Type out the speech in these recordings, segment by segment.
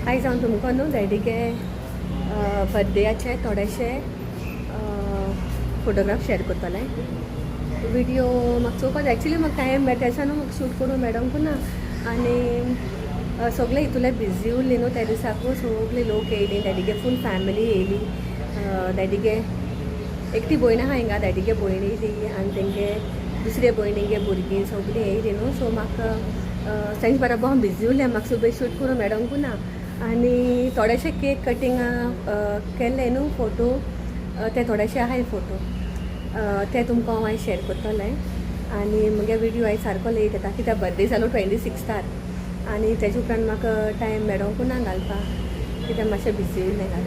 आयज हांव तुमकां न्हू डॅडीगे बर्थडेचे थोडेशे फोटोग्राफ शेअर करतलें. व्हिडिओ म्हाका चोवपाक एक्चुली म्हाका टायम मेळटा तेन्ना न्हू म्हाका शूट करून मेळोंक ना आनी सगळे हितूले बिजी उरली न्हू त्या दिसाकू सगळे लोक येयली डॅडीगे फूल फॅमिली येयली. डॅडीगे एकटी भयण आहा हिंगा डॅडीगे भयण येयली आनी तेंगे दुसरे भयणीगे भुरगीं सगळीं येयली न्हू सो म्हाका तेंचे बरोबर हांव बिजी उरलें म्हाका सुबेज शूट करून मेळोंकू ना आनी थोडेशे केक कटिंगा केल्ले न्हू फोटो ते थोडेशे आहाय फोटो ते तुमकां हांव आयज शेअर करतलें. आनी म्हगे व्हिडिओ आयज सारको लेट येता कित्याक बर्थडे जालो 26 आनी तेजे उपरांत म्हाका टायम मेळोंकू ना घालपाक कित्याक मातशें बिजी उरलें घाल.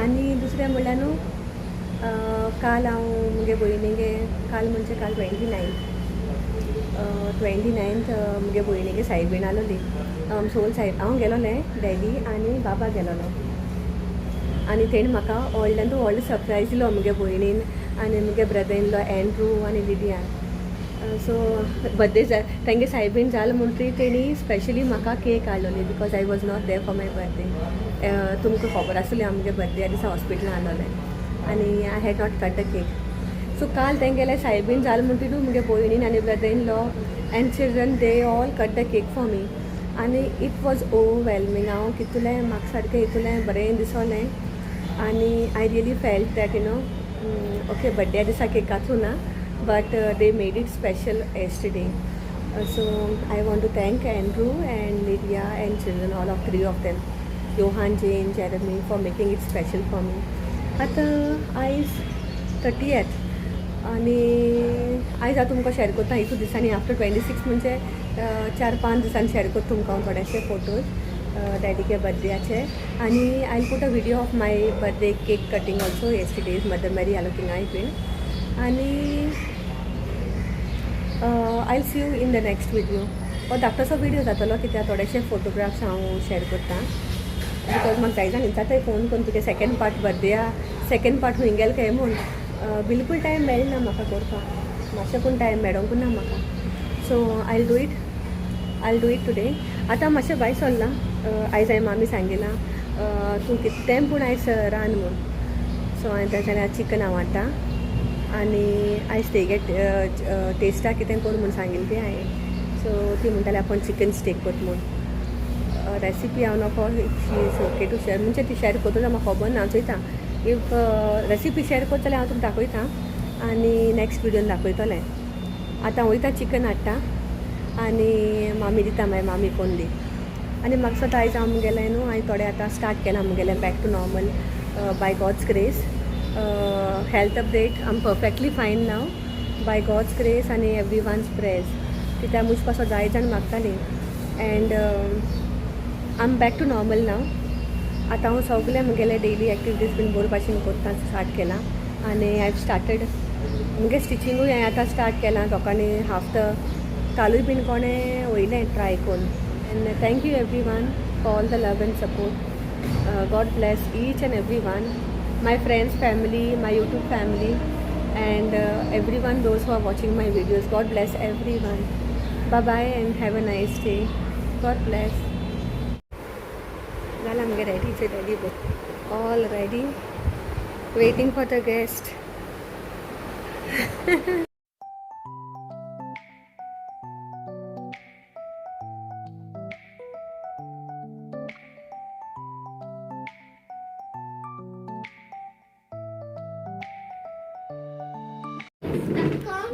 आनी दुसरें म्हणल्यार न्हू काल हांव म्हगे भयणीगे काल म्हणजे काल 29th म्हगे भयणीगे सायबीण आलोली सोल सायब हांव गेलोलें डॅडी आनी बाबा गेलोलो आनी तेणी म्हाका व्हडल्यान तूं व्हडलो सरप्रायज दिलो म्हगे भयणीन आनी म्हगे ब्रदर इन लॉ एंड्रू आनी लिडियान. सो बर्थडे तेंगे सायबीण जाल म्हणटरी तेणी स्पेशली म्हाका केक हाडलोली because I was not there for my birthday. तुमकां खबर आसली हांव म्हगे बर्थडे दिसा हॉस्पिटलान आसलोलें आनी I had not cut the cake. So काल तेंगेले सायबीण जाल म्हणटरी न्हू म्हगे भयणीन आनी brother in law and children they all cut the cake for me आनी इट वॉज ओवरवेलमींग. हांव कितलें म्हाका सारकें हितूलें बरें दिसोलें आनी I really felt that okay birthday दिसा केक घातलो ना but they made it special yesterday. So I want to thank Andrew and Lydia and children all of 3 of them Yohan Jane Jeremy for making it special for me. आतां आयज 30th आनी आयज हांव तुमकां share करता हितू दिसांनी after 26 म्हणजे 4-5 दिसांनी शेअर करता तुमकां हांव थोडेशे फोटोज डॅडीगे बर्थडेचे आनी I will put a video off my birthday cake cutting also yesterday's mother मेरी आलो थिंगाय बीन आनी I will see you in the next video हो धाकटोसो व्हिडिओ जातलो कित्याक थोडेशे फोटोग्राफ्स हांव शेअर करता बिकॉज म्हाका जाय जाण थंय फोन करून तुगे सेकेंड पार्ट बर्थडेया सेकेंड पार्ट खूंय गेल काय म्हूण बिलकूल टायम मेळना म्हाका करपाक मातशें पूण टायम मेळोंकू ना म्हाका. So I will do it today. आतां मातशें भायर सरलां आयज हांवें मामी सांगिलां तूं कितें पूण आयज रांद म्हूण. सो हांवें तांच्यानी चिकन आवडटा आनी आयज तेगे टेस्टा कितें कर म्हूण सांगिल्लें तें हांवें. सो ती म्हणटाली आपूण चिकन स्टेक कोत म्हूण रेसिपी हांव नॉको she is okay to share म्हणजे ती शेअर करता म्हाका खबर ना चोयता इफ रेसिपी शेअर करता जाल्यार हांव तुमकां दाखयतां आनी नेक्स्ट व्हिडिओन दाखयतलें. आतां वयता चिकन हाडटा आनी मामी दिता मागीर मामी कोण दी आनी म्हाका सो आयज हांव मुगेलें न्हू हांवें थोडें आतां स्टार्ट केलां मुगेलें back to normal by God's grace. Health update I am perfectly fine now by God's grace आनी एवरी वन्स प्रेज कित्याक मुझ पासो जाय जाण मागताली and I am back to normal now. आतां हांव सगळें मुगेले डेली एक्टिविटीज बीन बरे भाशेन करता स्टार्ट केलां आनी आय हॅव स्टार्टेड मुगे स्टिचिंगूय हांवें आतां स्टार्ट केलां लोकांनी हाफ्त कालूय बीन कोणें वयलें ट्राय करून and thank you every one for all the love and support. God bless each and every one my friends family my YouTube family and every one those who are watching my videos. God bless every one. Bye bye and have a nice day. God bless. जालां मुगे रेडीचे ready book all ready waiting for the guest.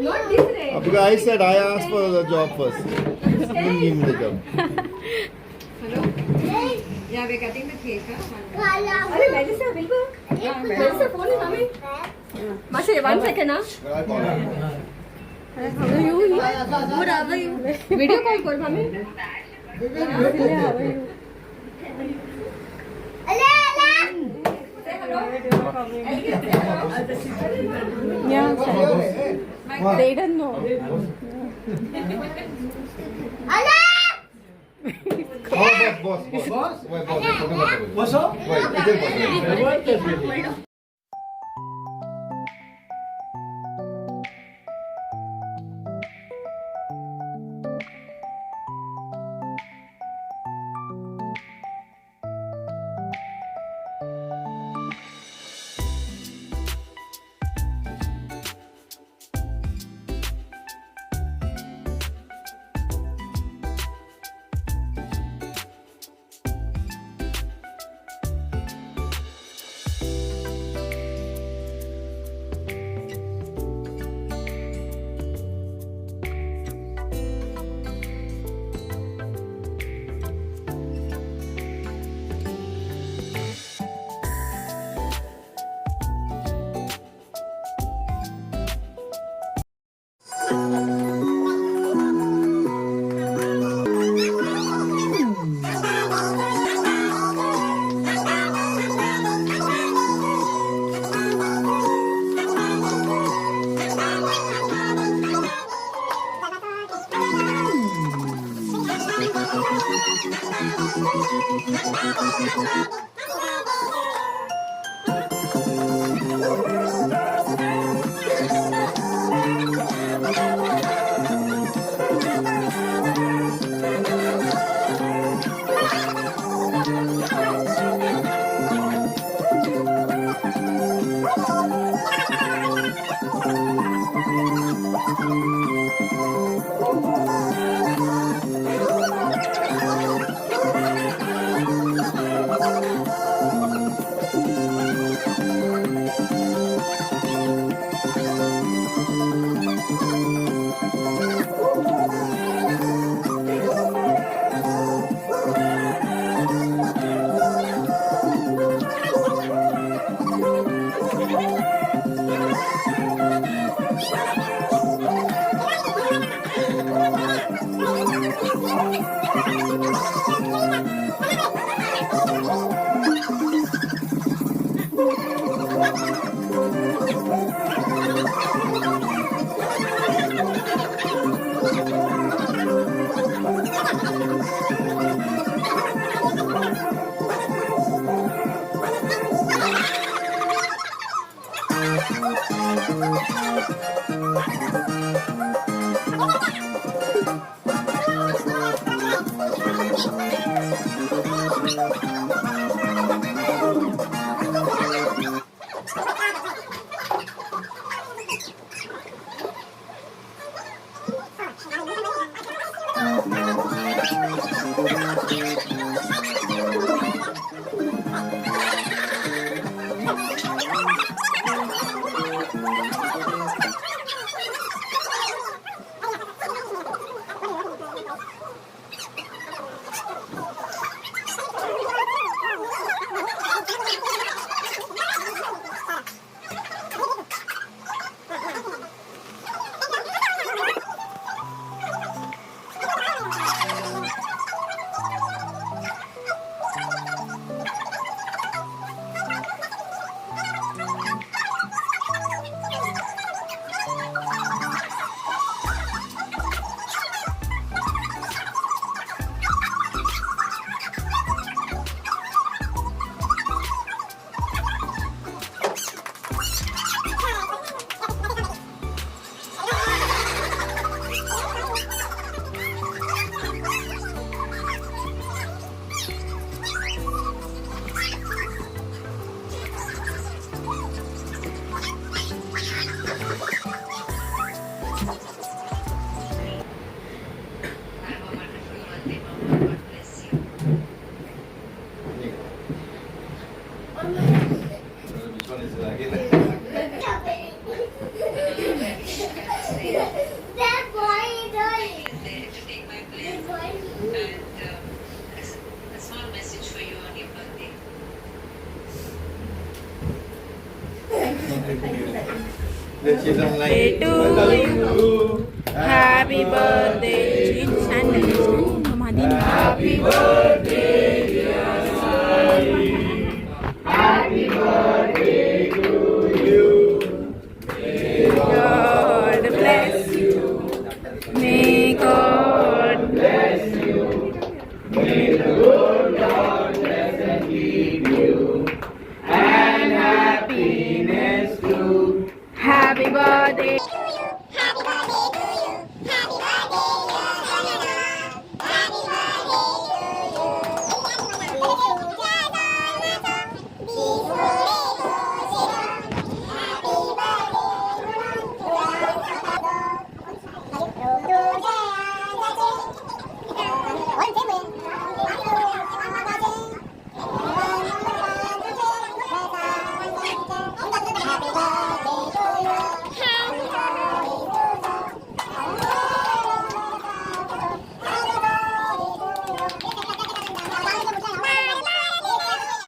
Not this red. Because I said I asked for the job first. Then give me the job. Hello? Yeah, we're cutting the cake. Are you ready, sir? Will you? Where's the phone, mommy? Masha, 1 second, huh? How are you? Good, how are you? Video call for mommy. How are you? Yeah, they don't know. What's up? Which one is it again? That you don't like Day to you. Happy birthday, Chinese.